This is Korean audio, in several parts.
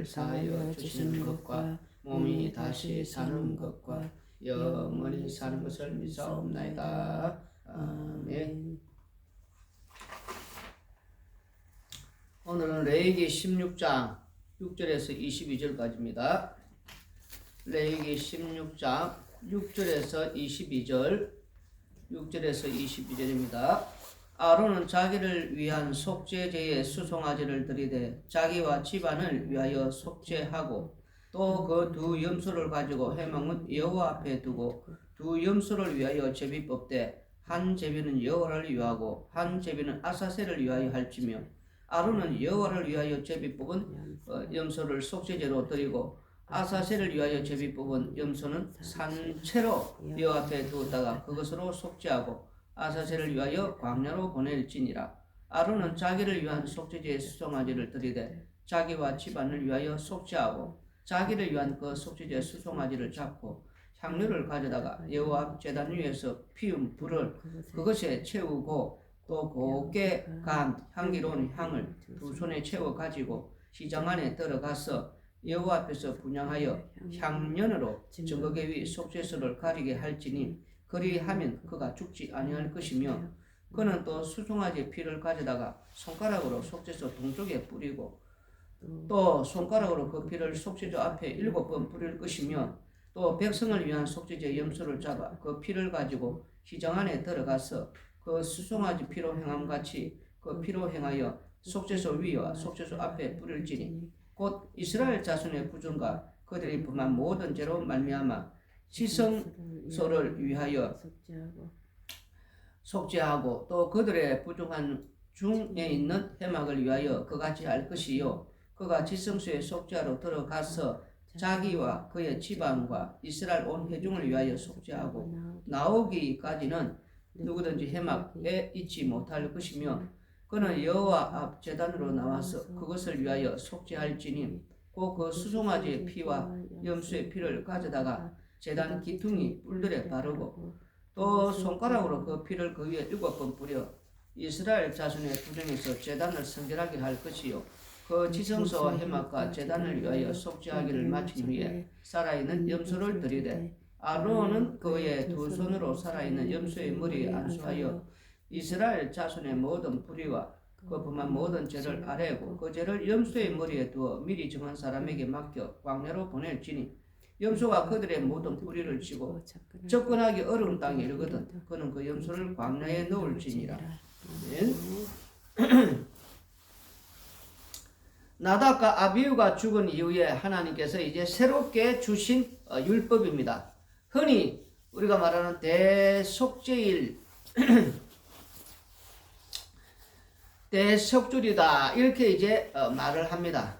사하여 주시는 것과 몸이 다시 사는 것과 영원히 사는 것을 믿사옵나이다. 아멘. 오늘은 레위기 16장 6절에서 22절까지입니다. 레위기 16장 6절에서 22절, 6절에서 22절입니다. 아론은 자기를 위한 속죄제에 수송아지를 드리되 자기와 집안을 위하여 속죄하고 또 그 두 염소를 가지고 해먹은 여호와 앞에 두고 두 염소를 위하여 제비 뽑되 한 제비는 여호와를 위하고 한 제비는 아사셀을 위하여 할지며 아론은 여호와를 위하여 제비 뽑은 염소를 속죄제로 드리고 아사셀을 위하여 제비 뽑은 염소는 산채로 여호와 앞에 두었다가 그것으로 속죄하고 아사셀을 위하여 광야로 보낼지니라. 아론은 자기를 위한 속죄제의 수송아지를 드리되 자기와 집안을 위하여 속죄하고 자기를 위한 그 속죄제의 수송아지를 잡고 향료를 가져다가 여호와 앞 제단 위에서 피운 불을 그것에 채우고 또 곱게 간 향기로운 향을 두 손에 채워 가지고 시장 안에 들어가서 여호와 앞에서 분향하여 향년으로 증거계 위 속죄소를 가리게 할지니 그리하면 그가 죽지 아니할 것이며 그는 또 수송아지 피를 가져다가 손가락으로 속죄소 동쪽에 뿌리고 또 손가락으로 그 피를 속죄소 앞에 7번 뿌릴 것이며 또 백성을 위한 속죄제 염소를 잡아 그 피를 가지고 시장 안에 들어가서 그 수송아지 피로 행함같이 그 피로 행하여 속죄소 위와 속죄소 앞에 뿌릴지니 곧 이스라엘 자손의 부정과 그들이 범한 모든 죄로 말미암아 지성소를 위하여 속죄하고 또 그들의 부정한 중에 있는 해막을 위하여 그같이 할 것이요 그가 지성소에 속죄하러 들어가서 자기와 그의 집안과 이스라엘 온 회중을 위하여 속죄하고 나오기까지는 누구든지 해막에 있지 못할 것이며 그는 여호와 앞 제단으로 나와서 그것을 위하여 속죄할지니 곧 그 수송아지의 피와 염소의 피를 가져다가 제단 기퉁이 뿔들에 바르고 또 손가락으로 그 피를 그 위에 7번 뿌려 이스라엘 자손의 부정에서 제단을 성결하게 할 것이요 그 지성소와 해막과 제단을 위하여 속죄하기를 마친 후에 살아있는 염소를 드리되 아론은 그의 두 손으로 살아있는 염소의 머리에 안수하여 이스라엘 자손의 모든 불의와 그 범한 모든 죄를 아뢰고 그 죄를 염소의 머리에 두어 미리 정한 사람에게 맡겨 광야로 보낼지니 염소가 그들의 모든 뿌리를 치고 접근하기 어려운 땅에 이르거든 그는 그 염소를 광야에 넣을지니라. 나답과 아비후가 죽은 이후에 하나님께서 이제 새롭게 주신 율법입니다. 흔히 우리가 말하는 대속죄일 대속줄이다 이렇게 이제 말을 합니다.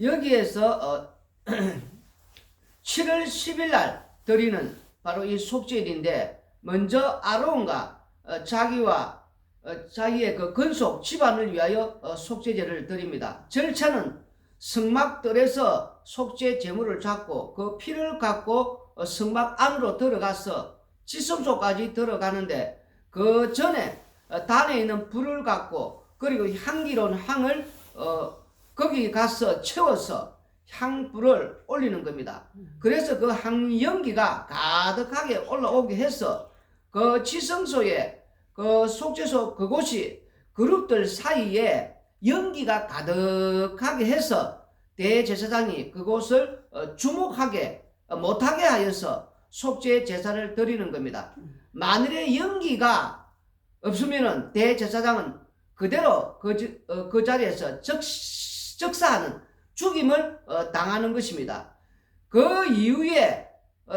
여기에서 7월 10일 날 드리는 바로 이 속죄일인데 먼저 아론과 자기의 그 근속 집안을 위하여 속죄제를 드립니다. 절차는 성막들에서 속죄 제물을 잡고 그 피를 갖고 성막 안으로 들어가서 지성소까지 들어가는데 그 전에 단에 있는 불을 갖고 그리고 향기로운 향을 거기 가서 채워서 향불을 올리는 겁니다. 그래서 그 향연기가 가득하게 올라오게 해서 그 지성소에 그 속죄소 그곳이 그룹들 사이에 연기가 가득하게 해서 대제사장이 그곳을 주목하게 못하게 하여서 속죄 제사를 드리는 겁니다. 만일에 연기가 없으면은 대제사장은 그대로 그 자리에서 즉사하는 죽임을 당하는 것입니다. 그 이후에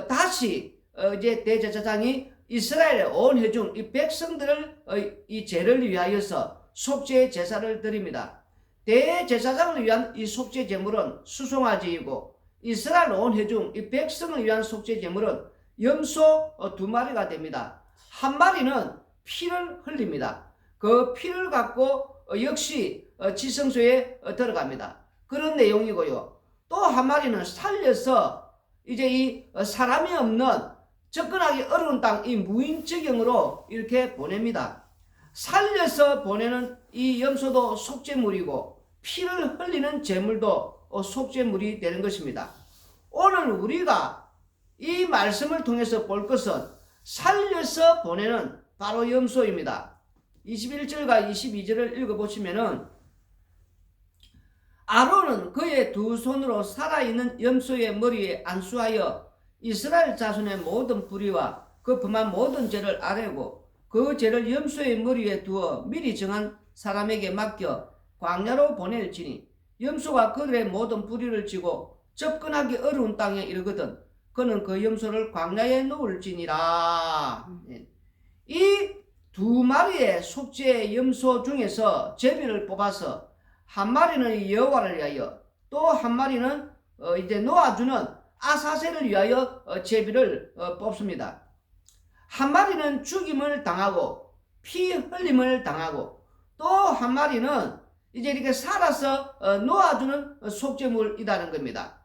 다시 이제 대제사장이 이스라엘의 온 회중 이 백성들을 이 죄를 위하여서 속죄 제사를 드립니다. 대제사장을 위한 이 속죄 제물은 수송아지이고 이스라엘 온 회중 이 백성을 위한 속죄 제물은 염소 2마리가 됩니다. 한 마리는 피를 흘립니다. 그 피를 갖고 역시 지성소에 들어갑니다. 그런 내용이고요. 또 한 마리는 살려서 이제 이 사람이 없는 접근하기 어려운 땅 이 무인지경으로 이렇게 보냅니다. 살려서 보내는 이 염소도 속죄물이고 피를 흘리는 제물도 속죄물이 되는 것입니다. 오늘 우리가 이 말씀을 통해서 볼 것은 살려서 보내는 바로 염소입니다. 21절과 22절을 읽어보시면은 아론은 그의 두 손으로 살아있는 염소의 머리에 안수하여 이스라엘 자손의 모든 불의와 그 범한 모든 죄를 아뢰고 그 죄를 염소의 머리에 두어 미리 정한 사람에게 맡겨 광야로 보낼지니 염소가 그들의 모든 불의를 지고 접근하기 어려운 땅에 이르거든 그는 그 염소를 광야에 놓을지니라. 이 두 마리의 속죄 염소 중에서 제비를 뽑아서 한 마리는 여호와를 위하여 또 한 마리는 이제 놓아주는 아사셀을 위하여 제비를 뽑습니다. 한 마리는 죽임을 당하고 피 흘림을 당하고 또 한 마리는 이제 이렇게 살아서 놓아주는 속죄물이라는 겁니다.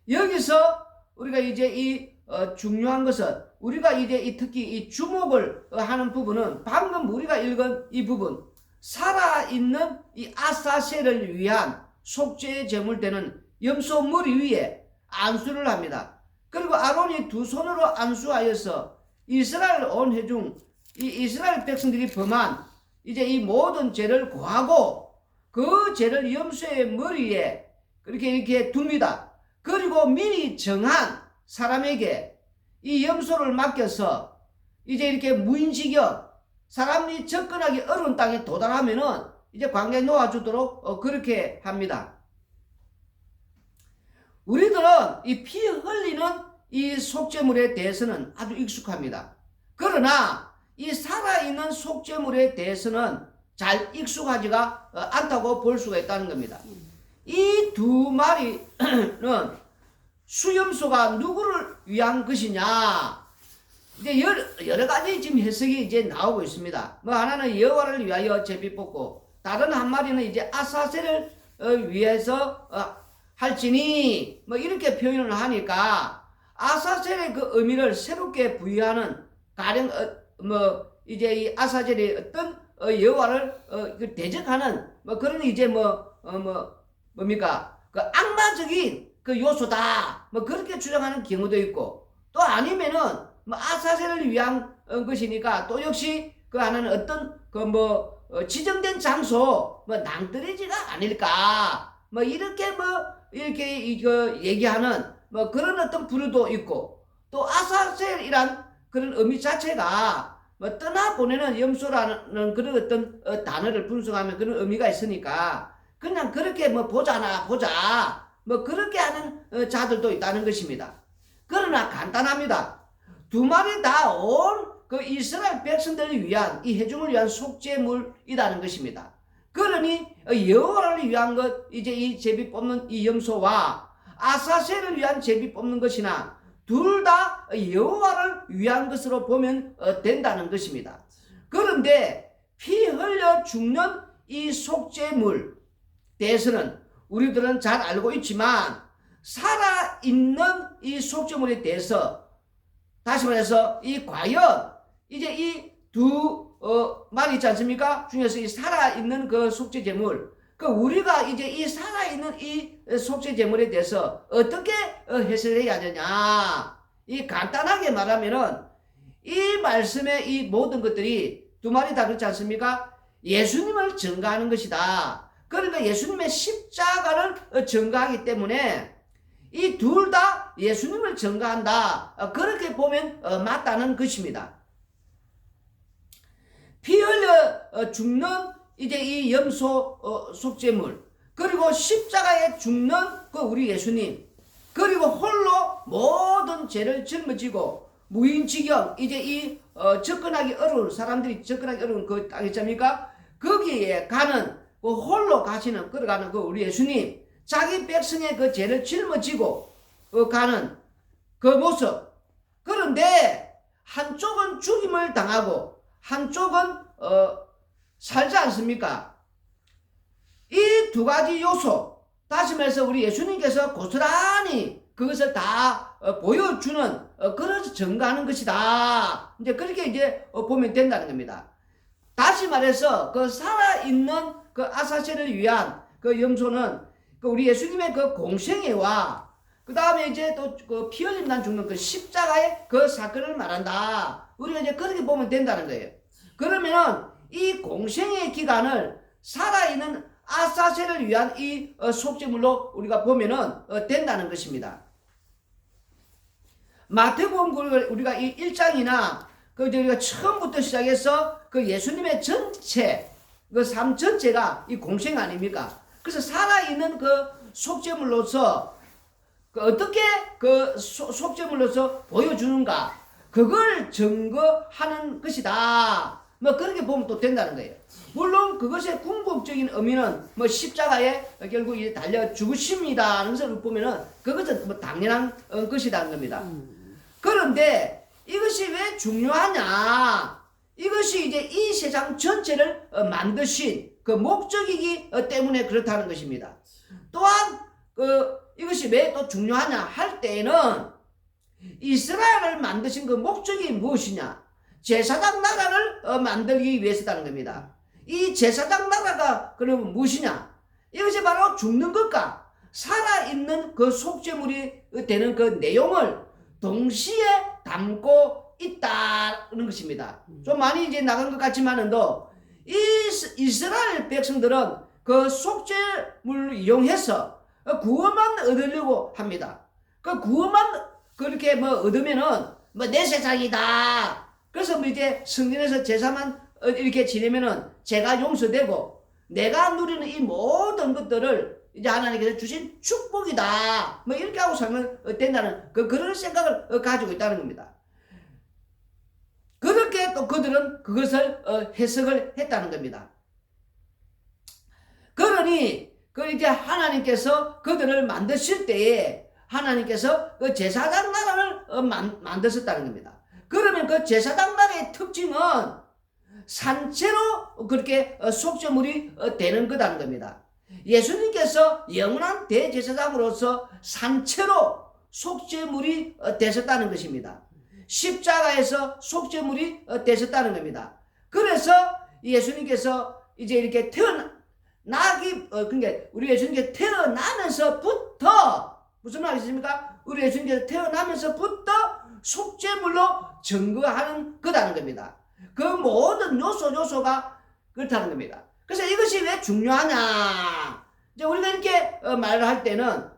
여기서 우리가 이제 이 중요한 것은 우리가 이제 특히 이 주목을 하는 부분은 방금 우리가 읽은 이 부분 살아있는 이 아사셀을 위한 속죄의 제물 되는 염소 머리 위에 안수를 합니다. 그리고 아론이 두 손으로 안수하여서 이스라엘 온 회중 이 이스라엘 백성들이 범한 이제 이 모든 죄를 고하고 그 죄를 염소의 머리에 이렇게 둡니다. 그리고 미리 정한 사람에게 이 염소를 맡겨서 이제 이렇게 무인지경 사람이 접근하기 어려운 땅에 도달하면은 이제 광야에 놓아주도록 그렇게 합니다. 우리들은 이 피 흘리는 이 속죄물에 대해서는 아주 익숙합니다. 그러나 이 살아있는 속죄물에 대해서는 잘 익숙하지가 않다고 볼 수가 있다는 겁니다. 이 두 마리는 수염소가 누구를 위한 것이냐? 이제 여러 가지 지금 해석이 이제 나오고 있습니다. 뭐 하나는 여호와를 위하여 제비 뽑고 다른 한 마리는 이제 아사셀을 위해서 할지니 뭐 이렇게 표현을 하니까 아사셀의 그 의미를 새롭게 부여하는 가령 뭐 이제 이 아사셀이 어떤 여호와를 대적하는 뭐 그런 이제 뭡니까 그 악마적인 그 요소다 뭐 그렇게 주장하는 경우도 있고 또 아니면은 뭐 아사셀을 위한 것이니까 또 역시 그 하나는 어떤 그 지정된 장소 뭐 낭떠러지가 아닐까 뭐 이렇게 이렇게 이거 얘기하는 뭐 그런 어떤 부류도 있고 또 아사셀이란 그런 의미 자체가 뭐 떠나보내는 염소라는 그런 어떤 단어를 분석하면 그런 의미가 있으니까 그냥 그렇게 뭐 보자 뭐 그렇게 하는 자들도 있다는 것입니다. 그러나 간단합니다. 두 마리 다 온 그 이스라엘 백성들을 위한 이 회중을 위한 속죄물이라는 것입니다. 그러니 여호와를 위한 것 이제 이 제비 뽑는 이 염소와 아사셀을 위한 제비 뽑는 것이나 둘 다 여호와를 위한 것으로 보면 된다는 것입니다. 그런데 피 흘려 죽는 이 속죄물 대해서는 우리들은 잘 알고 있지만 살아있는 이 속죄물에 대해서 다시 말해서 이 과연 이제 이 두 말이 있지 않습니까? 중에서 이 살아있는 그 속죄제물 그 우리가 이제 이 살아있는 이 속죄제물에 대해서 어떻게 해석을 해야 되냐 이 간단하게 말하면은 이 말씀의 이 모든 것들이 두 마리 다 그렇지 않습니까? 예수님을 증거하는 것이다. 그러니까 예수님의 십자가를 증거하기 때문에 이 둘 다 예수님을 증거한다. 그렇게 보면 맞다는 것입니다. 피 흘려 죽는 이제 이 염소 속죄물 그리고 십자가에 죽는 그 우리 예수님 그리고 홀로 모든 죄를 짊어지고 무인지경 이제 이 접근하기 어려운 사람들이 접근하기 어려운 그 땅 있습니까? 거기에 가는 그 홀로 가시는 걸어가는 그 우리 예수님 자기 백성의 그 죄를 짊어지고 가는 그 모습. 그런데 한쪽은 죽임을 당하고 한쪽은 살지 않습니까? 이 두 가지 요소 다시 말해서 우리 예수님께서 고스란히 그것을 다 보여주는 그래서 증거하는 것이다. 이제 그렇게 이제 보면 된다는 겁니다. 다시 말해서 그 살아있는 그 아사셀을 위한 그 염소는 그 우리 예수님의 그 공생애와 그 다음에 이제 또 그 피 흘림 난 죽는 그 십자가의 그 사건을 말한다. 우리가 이제 그렇게 보면 된다는 거예요. 그러면은 이 공생의 기간을 살아있는 아사셀을 위한 이 속죄물로 우리가 보면은 된다는 것입니다. 마태복음 우리가 이 1장이나 그 우리가 처음부터 시작해서 그 예수님의 전체 그 삶 전체가 이 공생 아닙니까? 그래서 살아있는 그 속죄물로서 그 어떻게 그 속죄물로서 보여주는가 그걸 증거하는 것이다. 뭐 그렇게 보면 또 된다는 거예요. 물론 그것의 궁극적인 의미는 뭐 십자가에 결국 이제 달려 죽으십니다. 하는 것을 보면은 그것은 뭐 당연한 것이라는 겁니다. 그런데 이것이 왜 중요하냐? 이것이 이제 이 세상 전체를 만드신 그 목적이기 때문에 그렇다는 것입니다. 또한 이것이 왜 또 중요하냐 할 때에는 이스라엘을 만드신 그 목적이 무엇이냐? 제사장 나라를 만들기 위해서다는 겁니다. 이 제사장 나라가 그러면 무엇이냐? 이것이 바로 죽는 것과 살아있는 그 속죄물이 되는 그 내용을 동시에 담고 있다는 것입니다. 좀 많이 이제 나간 것 같지만은도 이스라엘 백성들은 그 속죄물을 이용해서 구원만 얻으려고 합니다. 그 구원만 그렇게 뭐 얻으면은 뭐 내 세상이다. 그래서 뭐 이제 성전에서 제사만 이렇게 지내면은 죄가 용서되고 내가 누리는 이 모든 것들을 이제 하나님께서 주신 축복이다. 뭐 이렇게 하고 살면 된다는 그런 생각을 가지고 있다는 겁니다. 그렇게 또 그들은 그것을 해석을 했다는 겁니다. 그러니 그 이제 하나님께서 그들을 만드실 때에 하나님께서 그 제사장 나라를 만드셨다는 겁니다. 그러면 그 제사장 나라의 특징은 산채로 그렇게 속죄물이 되는 거라는 겁니다. 예수님께서 영원한 대제사장으로서 산채로 속죄물이 되셨다는 것입니다. 십자가에서 속죄물이 되셨다는 겁니다. 그래서 예수님께서 이제 이렇게 그러니까 우리 예수님께서 태어나면서부터 무슨 말이십니까? 우리 예수님께서 태어나면서부터 속죄물로 증거하는 거라는 겁니다. 그 모든 요소가 그렇다는 겁니다. 그래서 이것이 왜 중요하냐? 이제 우리가 이렇게 말을 할 때는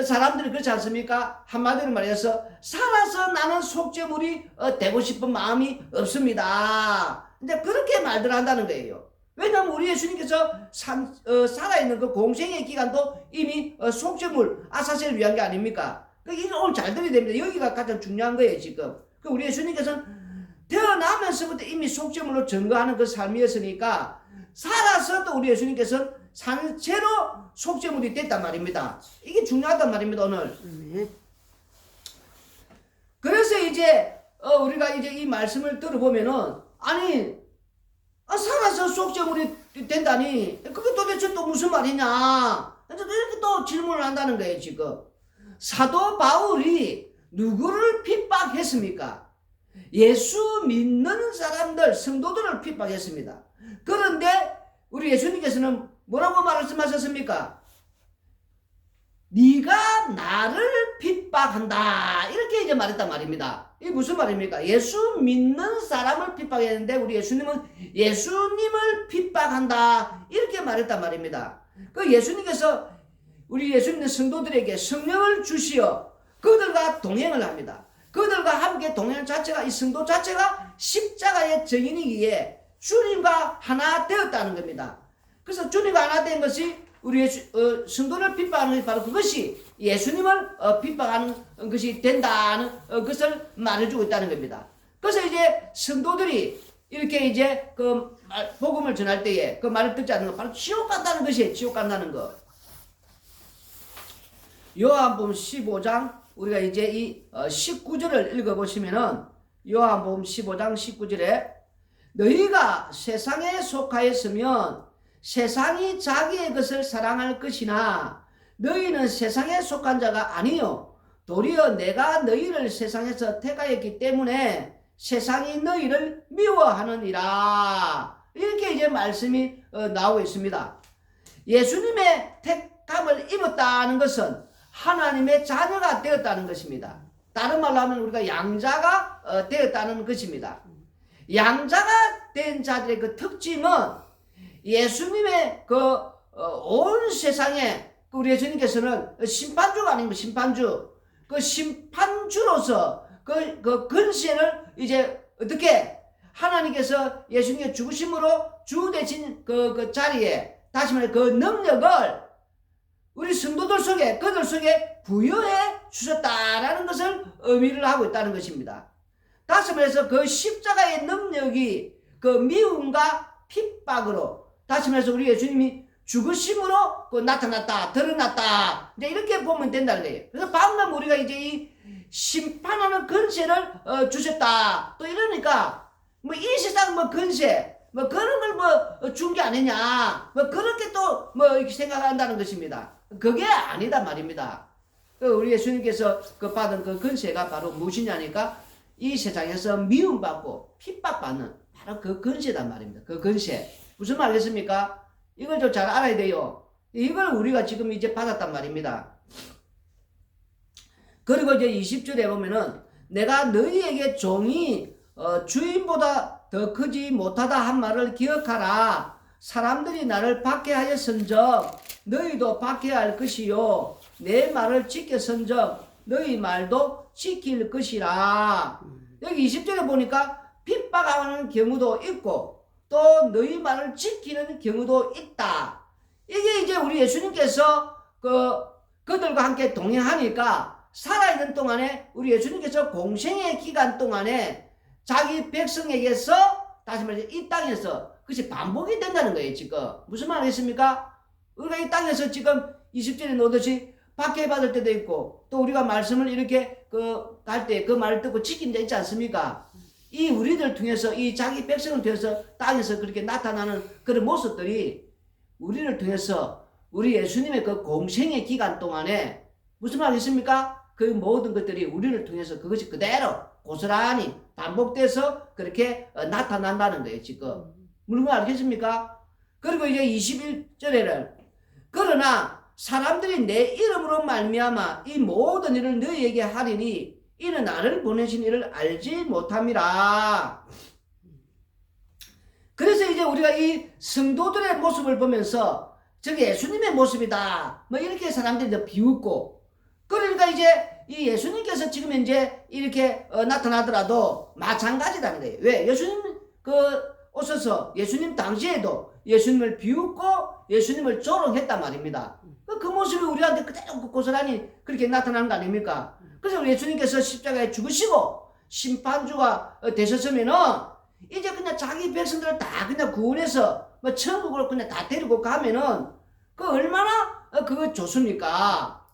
사람들이 그렇지 않습니까? 한마디로 말해서 살아서 나는 속죄물이 되고 싶은 마음이 없습니다. 이제 그렇게 말들 한다는 거예요. 왜냐하면 우리 예수님께서 살아있는 그 공생의 기간도 이미 속죄물 아사셀을 위한 게 아닙니까? 이게 오늘 잘 들어야 됩니다. 여기가 가장 중요한 거예요, 지금. 우리 예수님께서는 태어나면서부터 이미 속죄물로 증거하는 그 삶이었으니까 살아서 또 우리 예수님께서는 산채로 속죄물이 됐단 말입니다. 이게 중요하단 말입니다, 오늘. 그래서 이제 우리가 이제 이 말씀을 들어보면은 아니 살아서 속죄물이 된다니 그게 도대체 또 무슨 말이냐 이렇게 또 질문을 한다는 거예요. 지금 사도 바울이 누구를 핍박했습니까? 예수 믿는 사람들 성도들을 핍박했습니다. 그런데 우리 예수님께서는 뭐라고 말씀하셨습니까? 네가 나를 핍박한다 이렇게 이제 말했단 말입니다. 이게 무슨 말입니까? 예수 믿는 사람을 핍박했는데 우리 예수님은 예수님을 핍박한다 이렇게 말했단 말입니다. 그 예수님께서 우리 예수님의 성도들에게 성령을 주시어 그들과 동행을 합니다. 그들과 함께 동행 자체가 이 성도 자체가 십자가의 증인이기에 주님과 하나 되었다는 겁니다. 그래서 주님과 하나 된 것이 우리 성도를 핍박하는 것이 바로 그것이 예수님을 핍박하는 것이 된다는 것을 말해주고 있다는 겁니다. 그래서 이제 성도들이 이렇게 이제 그 복음을 전할 때에 그 말을 듣지 않는 거 바로 지옥 간다는 것이에요. 지옥 간다는 거. 요한복음 15장 우리가 이제 이 19절을 읽어보시면은 요한복음 15장 19절에 너희가 세상에 속하였으면 세상이 자기의 것을 사랑할 것이나 너희는 세상에 속한 자가 아니요 도리어 내가 너희를 세상에서 택하였기 때문에 세상이 너희를 미워하느니라. 이렇게 이제 말씀이 나오고 있습니다. 예수님의 택한 값을 입었다는 것은 하나님의 자녀가 되었다는 것입니다. 다른 말로 하면 우리가 양자가 되었다는 것입니다. 양자가 된 자들의 그 특징은 예수님의 온 세상에 우리 예수님께서는 심판주가 아닙니까? 심판주. 그 심판주로서 그 권세를 이제 어떻게 하나님께서 예수님의 죽으심으로 주 대신 그 자리에 다시 말해 그 능력을 우리 성도들 속에 그들 속에 부여해 주셨다라는 것을 의미를 하고 있다는 것입니다. 다시 말해서 그 십자가의 능력이 그 미움과 핍박으로 다시 말해서 우리 예수님이 죽으심으로 나타났다, 드러났다. 이제 이렇게 보면 된다는 거예요. 그래서 방금 우리가 이제 이 심판하는 권세를 주셨다. 또 이러니까 뭐 이 세상 뭐 권세 뭐 그런 걸 뭐 준 게 아니냐. 뭐 그렇게 또 뭐 이렇게 생각한다는 것입니다. 그게 아니다 말입니다. 우리 예수님께서 그 받은 그 권세가 바로 무엇이냐니까 이 세상에서 미움받고 핍박받는 바로 그 권세단 말입니다. 그 권세. 무슨 말이겠습니까? 이걸 좀 잘 알아야 돼요. 이걸 우리가 지금 이제 받았단 말입니다. 그리고 이제 20절에 보면은 내가 너희에게 종이 주인보다 더 크지 못하다 한 말을 기억하라. 사람들이 나를 박해하였은즉 너희도 박해할 것이요 내 말을 지켰은즉 너희 말도 지킬 것이라. 여기 20절에 보니까 핍박하는 경우도 있고 또 너희 말을 지키는 경우도 있다. 이게 이제 우리 예수님께서 그들과 함께 동행하니까 살아있는 동안에 우리 예수님께서 공생의 기간 동안에 자기 백성에게서 다시 말해서 이 땅에서 그것이 반복이 된다는 거예요. 지금 무슨 말이겠습니까? 우리가 이 땅에서 지금 20절에 놓듯이 박해받을 때도 있고 또 우리가 말씀을 이렇게 갈 때 그 말을 듣고 지킨 데 있지 않습니까? 이 우리들 통해서 이 자기 백성을 통해서 땅에서 그렇게 나타나는 그런 모습들이 우리를 통해서 우리 예수님의 그 공생의 기간 동안에 무슨 말이겠습니까? 그 모든 것들이 우리를 통해서 그것이 그대로 고스란히 반복돼서 그렇게 나타난다는 거예요. 지금 무슨 말 알겠습니까? 그리고 이제 21절에는 그러나 사람들이 내 이름으로 말미암아 이 모든 일을 너희에게 하리니 이는 나를 보내신 이를 알지 못함이라. 그래서 이제 우리가 이 성도들의 모습을 보면서 저게 예수님의 모습이다 뭐 이렇게 사람들이 비웃고, 그러니까 이제 이 예수님께서 지금 이제 이렇게 나타나더라도 마찬가지라는 거예요. 왜? 예수님 오셔서 예수님 당시에도 예수님을 비웃고 예수님을 조롱했단 말입니다. 그 모습이 우리한테 그대로 고스란히 그렇게 나타나는 거 아닙니까? 그래서 우리 예수님께서 십자가에 죽으시고 심판주가 되셨으면은 이제 그냥 자기 백성들을 다 그냥 구원해서 뭐 천국으로 그냥 다 데리고 가면은 그 얼마나 그거 좋습니까?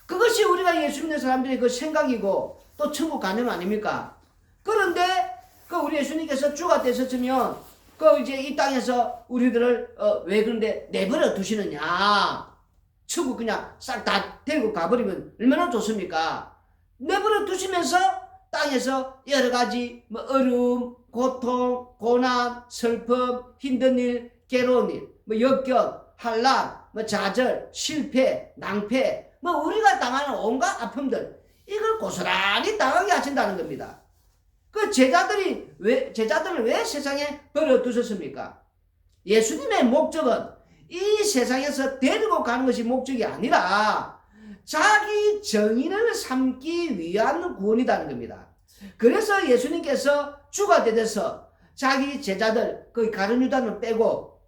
그것이 우리가 예수 믿는 사람들의 그 생각이고 또 천국 가는 거 아닙니까? 그런데 그 우리 예수님께서 주가 되셨으면 그 이제 이 땅에서 우리들을 왜 그런데 내버려 두시느냐? 천국 그냥 싹 다 데리고 가버리면 얼마나 좋습니까? 내버려 두시면서 땅에서 여러 가지 뭐 어려움, 고통, 고난, 슬픔, 힘든 일, 괴로운 일, 뭐 역경, 환난, 뭐 좌절, 실패, 낭패, 뭐 우리가 당하는 온갖 아픔들 이걸 고스란히 당하게 하신다는 겁니다. 그 제자들을 왜 세상에 버려두셨습니까? 예수님의 목적은 이 세상에서 데리고 가는 것이 목적이 아니라 자기 정인을 삼기 위한 구원이라는 겁니다. 그래서 예수님께서 주가 되셔서 자기 제자들 그 가룟 유다를 빼고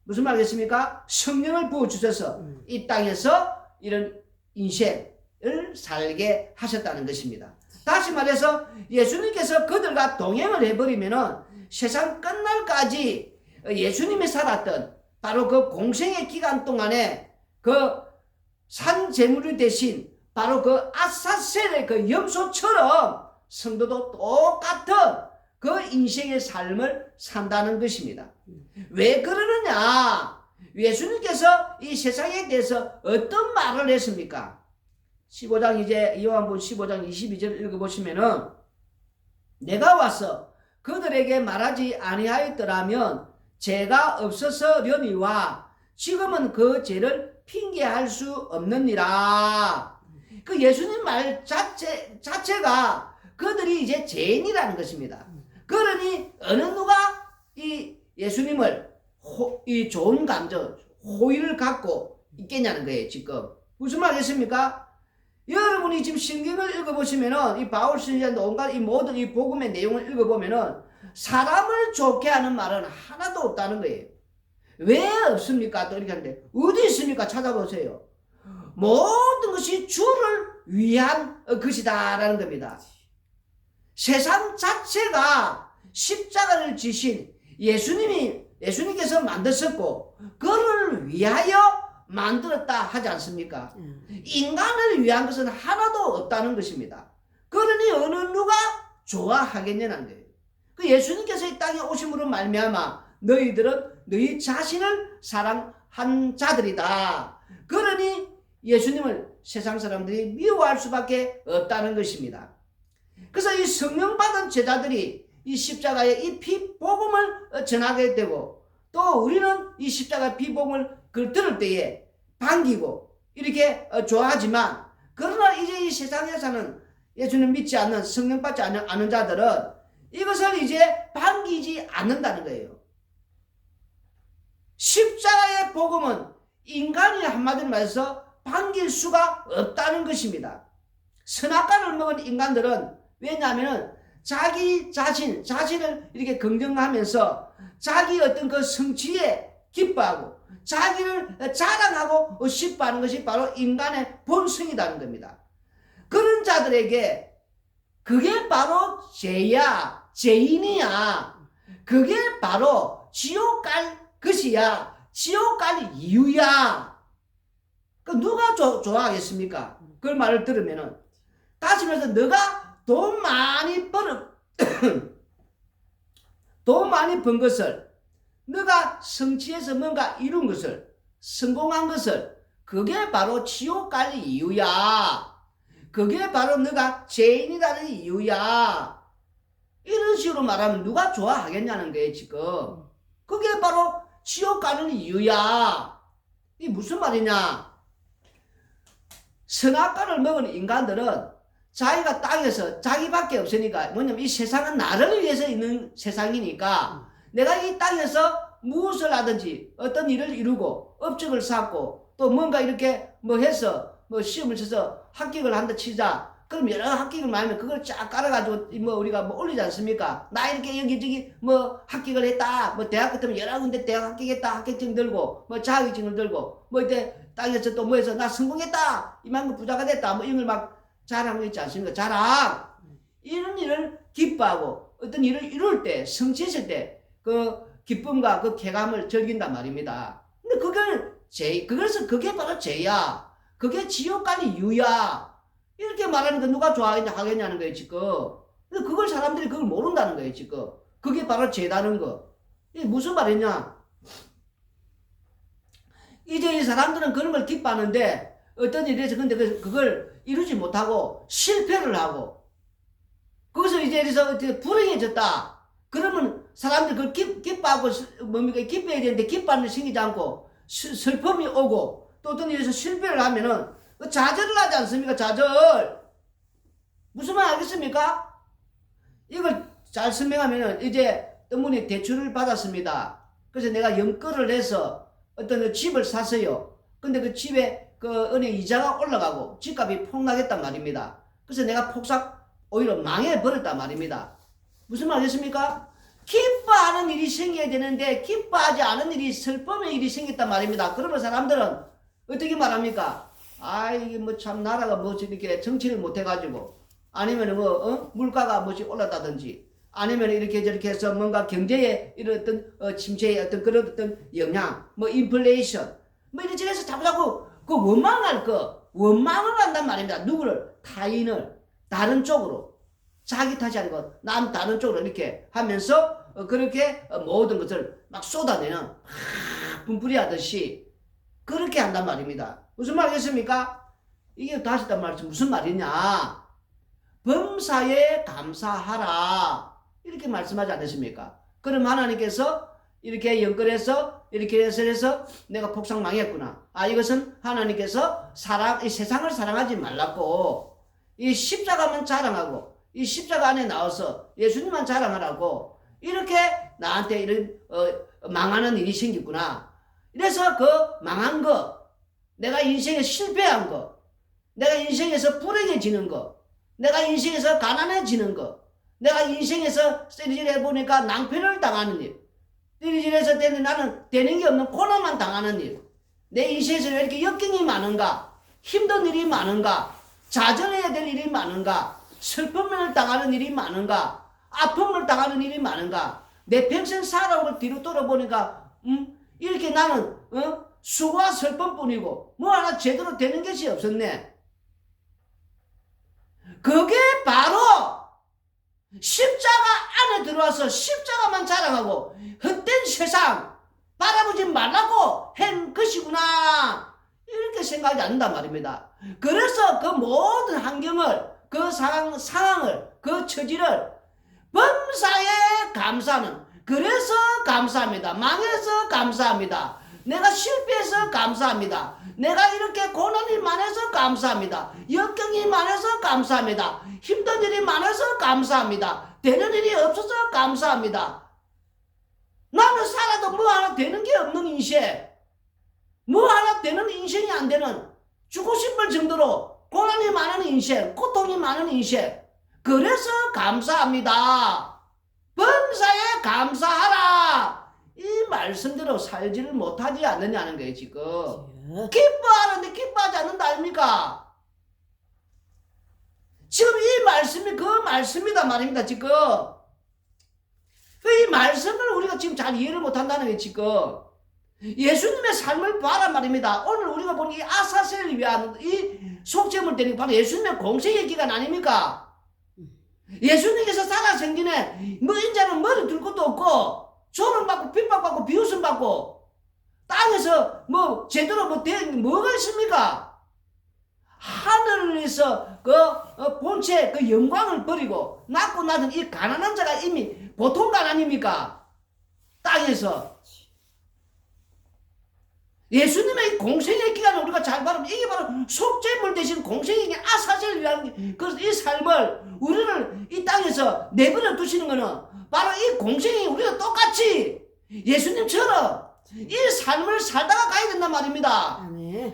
무슨 말이겠습니까? 성령을 부어주셔서 이 땅에서 이런 인생을 살게 하셨다는 것입니다. 다시 말해서 예수님께서 그들과 동행을 해버리면은 세상 끝날까지 예수님이 살았던 바로 그 공생의 기간 동안에 그 산 제물이 대신 바로 그 아사셀의 그 염소처럼 성도도 똑같은 그 인생의 삶을 산다는 것입니다. 왜 그러느냐? 예수님께서 이 세상에 대해서 어떤 말을 했습니까? 15장 이제 요한복음 15장 22절 읽어보시면은 내가 와서 그들에게 말하지 아니하였더라면 죄가 없어서려니와 지금은 그 죄를 핑계할 수 없느니라. 그 예수님 말 자체가 그들이 이제 죄인이라는 것입니다. 그러니 어느 누가 이 예수님을 이 좋은 감정, 호의를 갖고 있겠냐는 거예요. 지금 무슨 말이겠습니까? 여러분이 지금 성경을 읽어보시면은 이 바울 선지자는 온갖 이 모든 이 복음의 내용을 읽어보면은 사람을 좋게 하는 말은 하나도 없다는 거예요. 왜 없습니까? 또 이렇게 하는데 어디 있습니까? 찾아보세요. 모든 것이 주를 위한 것이다라는 겁니다. 세상 자체가 십자가를 지신 예수님께서 만드셨고 그를 위하여 만들었다 하지 않습니까? 인간을 위한 것은 하나도 없다는 것입니다. 그러니 어느 누가 좋아하겠냐는 거예요. 그 예수님께서 이 땅에 오심으로 말미암아 너희들은 너희 자신을 사랑한 자들이다. 그러니 예수님을 세상 사람들이 미워할 수밖에 없다는 것입니다. 그래서 이 성령 받은 제자들이 이 십자가의 이 피복음을 전하게 되고 또 우리는 이 십자가 피복음을 들을 때에 반기고 이렇게 좋아하지만 그러나 이제 이 세상에 사는 예수님 믿지 않는 성령 받지 않는 자들은 이것을 이제 반기지 않는다는 거예요. 십자가의 복음은 인간이 한마디로 말해서 반길 수가 없다는 것입니다. 선악과를 먹은 인간들은 왜냐하면 자기 자신을 이렇게 긍정하면서 자기 어떤 그 성취에 기뻐하고 자기를 자랑하고 싶어하는 것이 바로 인간의 본성이라는 겁니다. 그런 자들에게 그게 바로 죄야, 죄인이야. 그게 바로 지옥 갈 것이야. 지옥 갈 이유야. 그 누가 좋아하겠습니까? 그 말을 들으면은 다시 말해서 너가 돈 많이 번 것을 너가 성취해서 뭔가 이룬 것을 성공한 것을 그게 바로 지옥 갈 이유야. 그게 바로 너가 죄인이라는 이유야. 이런 식으로 말하면 누가 좋아하겠냐는 거예요 지금. 그게 바로 지옥 가는 이유야. 이게 무슨 말이냐. 선악과를 먹은 인간들은 자기가 땅에서 자기밖에 없으니까 뭐냐면 이 세상은 나를 위해서 있는 세상이니까 내가 이 땅에서 무엇을 하든지 어떤 일을 이루고 업적을 쌓고 또 뭔가 이렇게 뭐 해서 뭐 시험을 쳐서 합격을 한다 치자. 그럼 여러 합격을 많이 하면 그걸 쫙 깔아가지고 뭐 우리가 뭐 올리지 않습니까? 나 이렇게 여기저기 뭐 합격을 했다. 뭐 대학 같으면 여러 군데 대학 합격했다. 합격증 들고 뭐 자격증을 들고 뭐 이때 땅에서 또 뭐 해서 나 성공했다. 이만큼 부자가 됐다. 뭐 이런 걸 막 자랑하고 있지 않습니까? 자랑. 이런 일을 기뻐하고 어떤 일을 이룰 때 성취했을 때 그 기쁨과 그 쾌감을 즐긴단 말입니다. 근데 그래서 그게 바로 죄야. 그게 지옥 갈 이유야. 이렇게 말하니까 누가 좋아하겠냐는 거예요, 지금. 근데 그걸 사람들이 그걸 모른다는 거예요, 지금. 그게 바로 죄다는 거. 이게 무슨 말이냐? 이제 이 사람들은 그런 걸 기뻐하는데 어떤 일에서 근데 그걸 이루지 못하고 실패를 하고 거기서 이제 그래서 불행해졌다. 그러면 사람들이 그걸 기뻐하고 뭡니까? 기뻐해야 되는데 기뻐하는 일 생기지 않고 슬픔이 오고 또 어떤 일에서 실패를 하면은 좌절을 하지 않습니까? 좌절. 무슨 말 알겠습니까? 이걸 잘 설명하면은 이제 어떤 분이 대출을 받았습니다. 그래서 내가 연끌을 해서 어떤 집을 샀어요. 근데 그 집에 그 은행 이자가 올라가고 집값이 폭락했단 말입니다. 그래서 내가 폭삭 오히려 망해버렸단 말입니다. 무슨 말이겠습니까? 기뻐하는 일이 생겨야 되는데 기뻐하지 않은 일이 슬픔의 일이 생겼단 말입니다. 그러면 사람들은 어떻게 말합니까? 아 이게 뭐 참 나라가 뭐지 이렇게 정치를 못해가지고 아니면 뭐 물가가 뭐지 올랐다든지 아니면 이렇게 저렇게 해서 뭔가 경제에 이런 어떤 침체의 어떤 그런 어떤 영향 뭐 인플레이션 뭐 이렇게 해서 자꾸자꾸 그 원망을 한단 말입니다. 누구를? 타인을 다른 쪽으로 자기 탓이 아니고 남 다른 쪽으로 이렇게 하면서 그렇게 모든 것을 막 쏟아내는 분풀이 하듯이 그렇게 한단 말입니다. 무슨 말이겠습니까? 이게 다시 단 말이지 무슨 말이냐? 범사에 감사하라 이렇게 말씀하지 않으십니까? 그럼 하나님께서 이렇게 연결해서 이렇게 해서 내가 폭삭 망했구나. 이것은 하나님께서 이 세상을 사랑하지 말랐고 이 십자가만 자랑하고 이 십자가 안에 나와서 예수님만 자랑하라고 이렇게 나한테 이런 망하는 일이 생겼구나. 이래서 그 망한 거, 내가 인생에 실패한 거, 내가 인생에서 불행해지는 거, 내가 인생에서 가난해지는 거, 내가 인생에서 쓰리질 해보니까 낭패를 당하는 일, 쓰리질해서 나는 되는 게 없는 고난만 당하는 일, 내 인생에서 왜 이렇게 역경이 많은가, 힘든 일이 많은가, 좌절해야 될 일이 많은가, 슬픔을 당하는 일이 많은가, 아픔을 당하는 일이 많은가, 내 평생 살아온 걸 뒤로 돌아보니까 이렇게 나는 수고와 슬픔뿐이고 뭐 하나 제대로 되는 것이 없었네. 그게 바로 십자가 안에 들어와서 십자가만 자랑하고 헛된 세상 바라보지 말라고 한 것이구나, 이렇게 생각이 안 난단 말입니다. 그래서 그 모든 환경을, 그 상황을, 그 처지를 범사에 감사하는, 그래서 감사합니다. 망해서 감사합니다. 내가 실패해서 감사합니다. 내가 이렇게 고난이 많아서 감사합니다. 역경이 많아서 감사합니다. 힘든 일이 많아서 감사합니다. 되는 일이 없어서 감사합니다. 나는 살아도 뭐 하나 되는 게 없는 인생, 뭐 하나 되는 인생이 안 되는, 죽고 싶을 정도로 고난이 많은 인생, 고통이 많은 인생, 그래서 감사합니다. 범사에 감사하라, 이 말씀대로 살지를 못하지 않느냐는 거예요. 지금 기뻐하는데 기뻐하지 않는다 아닙니까? 지금 이 말씀이 그 말씀이다 말입니다. 지금 이 말씀을 우리가 지금 잘 이해를 못한다는 거예요. 지금 예수님의 삶을 봐라 말입니다. 오늘 우리가 보는 이 아사셀을 위한 이 속죄물 되는 바로 예수님의 공생의 기간 아닙니까? 예수님께서 살아생전에 뭐 인자는 머리 들 것도 없고 조롱 받고 핍박받고 비웃음 받고 땅에서 뭐 제대로 뭐가 있습니까? 하늘에서 그 본체 그 영광을 버리고 낳고 낳은 이 가난한 자가 이미 보통 가난입니까? 땅에서 예수님의 공생의 기간을 우리가 잘 바라보면 이게 바로 속죄물 대신 공생의 기간, 아사셀이라는 이 삶을 우리를 이 땅에서 내버려 두시는 것은 바로 이 공생이 우리가 똑같이 예수님처럼 이 삶을 살다가 가야 된단 말입니다.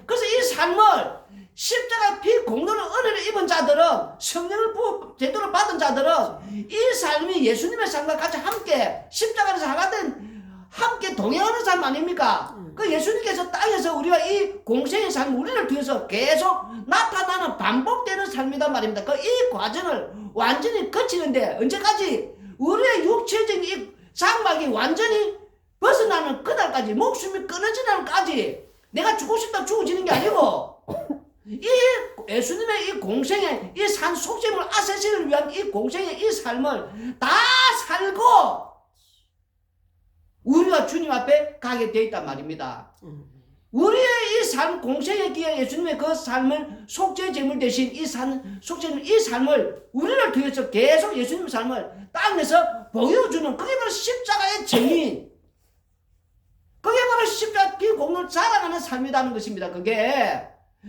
그래서 이 삶을 십자가 피 공로를 은혜를 입은 자들은, 성령을 제대로 받은 자들은 이 삶이 예수님의 삶과 같이 함께 십자가에서 하나 된 함께 동행하는 삶 아닙니까? 그 예수님께서 땅에서 우리가 이 공생의 삶 우리를 통해서 계속 나타나는 반복되는 삶이란 말입니다. 그 이 과정을 완전히 거치는데 언제까지? 우리의 육체적인 이 장막이 완전히 벗어나는 그날까지, 목숨이 끊어지는 날까지. 내가 죽고 싶다 죽어지는 게 아니고 이 예수님의 이 공생의 이 산 속죄물 아세시를 위한 이 공생의 이 삶을 다 살고 우리가 주님 앞에 가게 되어 있단 말입니다. 우리의 이 삶, 공생의 기회 예수님의 그 삶을 속죄 제물 대신 이 속죄물 이 삶을 우리를 통해서 계속 예수님의 삶을 땅에서 보여주는, 그게 바로 십자가의 증인, 그게 바로 십자가 피 공로를 자랑하는 삶이라는 것입니다.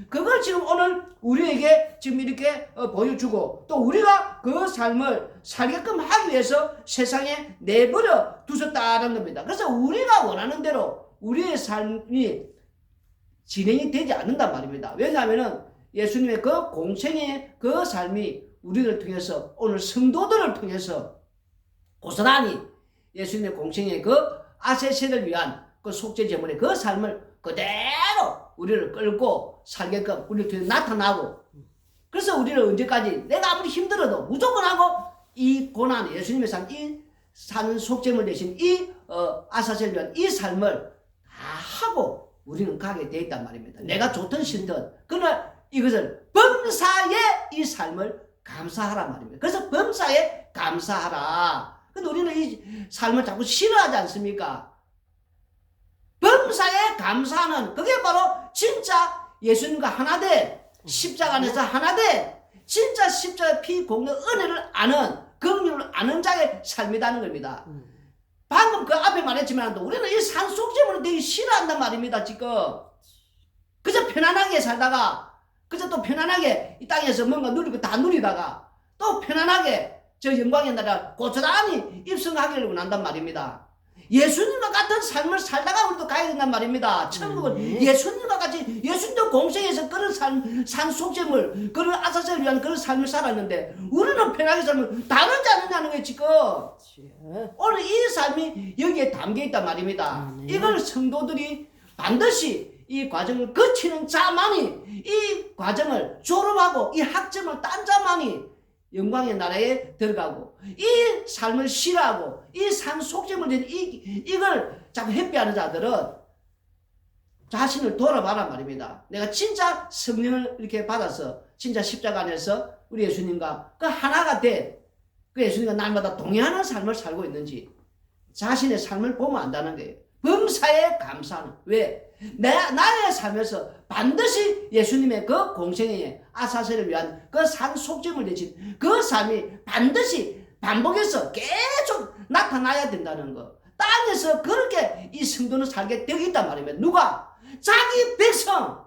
그걸 지금 오늘 우리에게 지금 이렇게 보여주고 또 우리가 그 삶을 살게끔 하기 위해서 세상에 내버려 두셨다는 겁니다. 그래서 우리가 원하는 대로 우리의 삶이 진행이 되지 않는단 말입니다. 왜냐하면 예수님의 그 공생의 그 삶이 우리를 통해서 오늘 성도들을 통해서 고스란히 예수님의 공생의 그 아세세를 위한 그 속죄 제물의 그 삶을 그대로 우리를 끌고 살게끔 우리를 통해 나타나고, 그래서 우리를 언제까지 내가 아무리 힘들어도 무조건 하고 이 고난, 예수님의 삶, 이 사는 속죄물 대신 이 아사셀을 위한 이 삶을 다 하고 우리는 가게 돼 있단 말입니다. 내가 좋든 싫든 그러나 이것을 범사에 이 삶을 감사하란 말입니다. 그래서 범사에 감사하라. 근데 우리는 이 삶을 자꾸 싫어하지 않습니까? 범사에 감사하는, 그게 바로 진짜 예수님과 하나 돼 십자가 안에서 하나 돼 진짜 십자가 피 공로 은혜를 아는, 긍휼을 아는 자의 삶이라는 겁니다. 방금 그 앞에 말했지만 우리는 이 산속죄물을 되게 싫어한단 말입니다. 지금 그저 편안하게 살다가 그저 또 편안하게 이 땅에서 뭔가 누리고 다 누리다가 또 편안하게 저 영광의 나라 고스란히 입성하기를 원한단 말입니다. 예수님과 같은 삶을 살다가 우리도 가야 된단 말입니다. 천국은 예수님과 같이 예수님도 공생에서 그런 산속죄물 그런 아사세를 위한 그런 삶을 살았는데 우리는 편하게 살면 다르지 않느냐는 거예요. 지금 오늘 이 삶이 여기에 담겨 있단 말입니다. 이걸 성도들이 반드시 이 과정을 거치는 자만이 이 과정을 졸업하고 이 학점을 딴 자만이 영광의 나라에 들어가고 이 삶을 싫어하고 이 산속죄물 된 이걸 자꾸 회피하는 자들은 자신을 돌아봐란 말입니다. 내가 진짜 성령을 이렇게 받아서 진짜 십자가 안에서 우리 예수님과 그 하나가 된 그 예수님과 날마다 동행하는 삶을 살고 있는지 자신의 삶을 보면 안다는 거예요. 범사에 감사하는. 왜? 나의 삶에서 반드시 예수님의 그 공생애의 아사세를 위한 그 산속죄물 대신 그 삶이 반드시 반복해서 계속 나타나야 된다는 거. 땅에서 그렇게 이 성도는 살게 되어 있단 말입니다. 누가? 자기 백성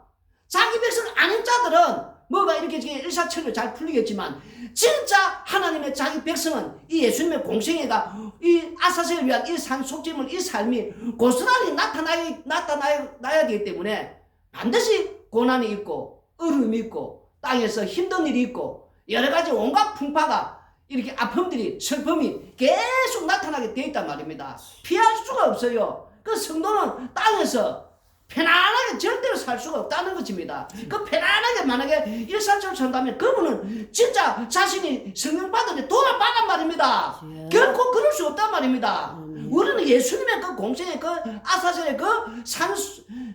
아닌 자들은 뭐가 이렇게 일사천리로 잘 풀리겠지만 진짜 하나님의 자기 백성은 이 예수님의 공생애가 이 아사세를 위한 이 산속죄물 이 삶이 고스란히 나타나야 되기 때문에 반드시 고난이 있고 어려움이 있고 땅에서 힘든 일이 있고 여러 가지 온갖 풍파가 이렇게 아픔들이 슬픔이 계속 나타나게 되어 있단 말입니다. 피할 수가 없어요. 그 성도는 땅에서 편안하게 절대로 살 수가 없다는 것입니다. 그 편안하게 만약에 일상적으로 산다면 그분은 진짜 자신이 성령 받은데 돌아봐란 말입니다. 결코 그럴 수 없단 말입니다. 우리는 예수님의 그 공생의 그 아사셀의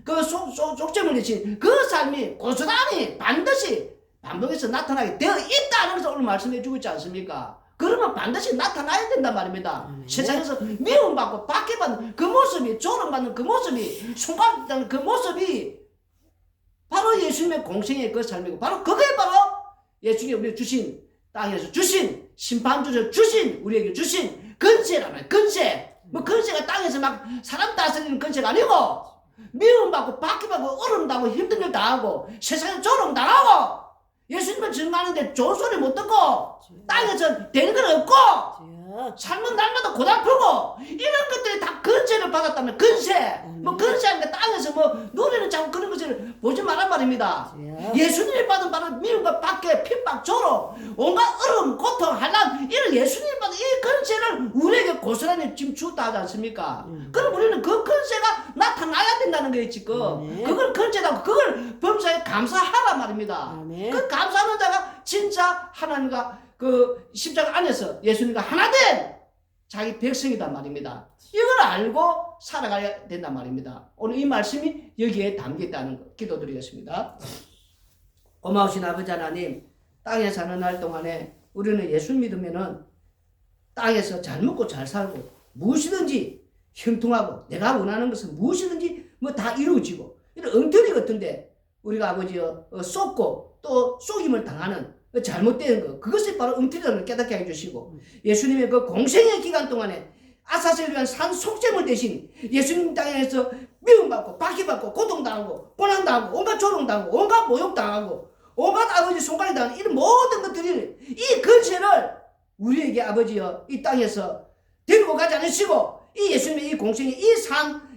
그 속죄물 대신 그 삶이 고스란히 반드시 반복해서 나타나게 되어 있다는 것을 오늘 말씀해 주고 있지 않습니까? 그러면 반드시 나타나야 된단 말입니다. 세상에서 미움받고 박해받는 그 모습이, 조롱받는 그 모습이, 손가락받는 그 모습이 바로 예수님의 공생의 그 삶이고 바로 그게 바로 예수님이 우리에게 주신 땅에서 주신 심판주에서 주신 우리에게 주신 근세라면 근세. 뭐 근세가 땅에서 막 사람 다스리는 근세가 아니고 미움받고 박해받고 어려움당하고 힘든 일 당하고 세상에 조롱당하고 예수님을 증거하는데 좋은 소리 못 듣고 땅에서 되는 건 없고 삶은 날마다 고달프고 이런 것들이 다 근세를 받았다면 근세 뭐 근세하니까 땅에서 뭐 누리는 자꾸 그런 것을 보지 말란 말입니다. 예수님이 받은 바로 미움과 박해 핍박 조롱 온갖 어려움 고통 한란 이런 예수님이 받은 이 근세를 우리에게 고스란히 지금 주었다 하지 않습니까? 그럼 우리는 그 근세가 나타나야 된다는 거예요. 지금 그걸 근세라고 그걸 범사에 감사하란 말입니다. 그 감사하는 자가 진짜 하나님과 그 십자가 안에서 예수님과 하나 된 자기 백성이단 말입니다. 이걸 알고 살아가야 된단 말입니다. 오늘 이 말씀이 여기에 담겨 있다는 거 기도드리겠습니다. 고마우신 아버지 하나님, 땅에 사는 날 동안에 우리는 예수 믿으면은 땅에서 잘 먹고 잘 살고 무엇이든지 형통하고 내가 원하는 것은 무엇이든지 뭐 다 이루어지고 이런 엉터리 같은데 우리가 아버지여 쏟고 또 속임을 당하는 잘못된 것 그것이 바로 엉터리라는 걸 깨닫게 해주시고 예수님의 그 공생의 기간 동안에 아사셀을 위한 산속죄물 대신 예수님 땅에서 미움받고 박해받고 고통당하고 고난당하고 온갖 조롱당하고 온갖 모욕당하고 온갖 아버지 손가락이 당하는 이런 모든 것들이 이 근세를 우리에게 아버지여 이 땅에서 데리고 가지 않으시고 이 예수님의 이 공생의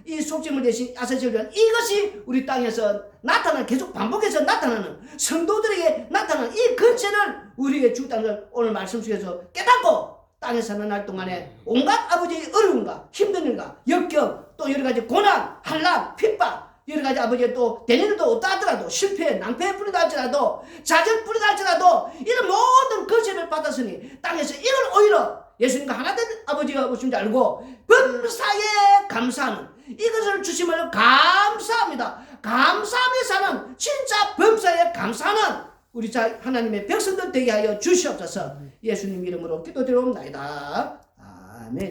이 속죄물 대신 아사셀을 위한 이것이 우리 땅에서 나타나는 계속 반복해서 나타나는 성도들에게 나타나는 이 근세를 우리에게 주었다는 걸 오늘 말씀 속에서 깨닫고 땅에 사는 날 동안에 온갖 아버지의 어려움과 힘든 일과 역경 또 여러 가지 고난, 한란, 핍박 여러 가지 아버지의 또 되는 일도 없다 하더라도 실패, 낭패에 뿌리다 할지라도 좌절 뿌리다 할지라도 이런 모든 근세를 받았으니 땅에서 이걸 오히려 예수님과 하나 된 아버지가 오신 줄 알고 범사에 감사하는 이것을 주심을 감사합니다. 감사하며 사는 진짜 범사에 감사하는 우리 하나님의 백성들 되게 하여 주시옵소서. 예수님 이름으로 기도드리옵나이다.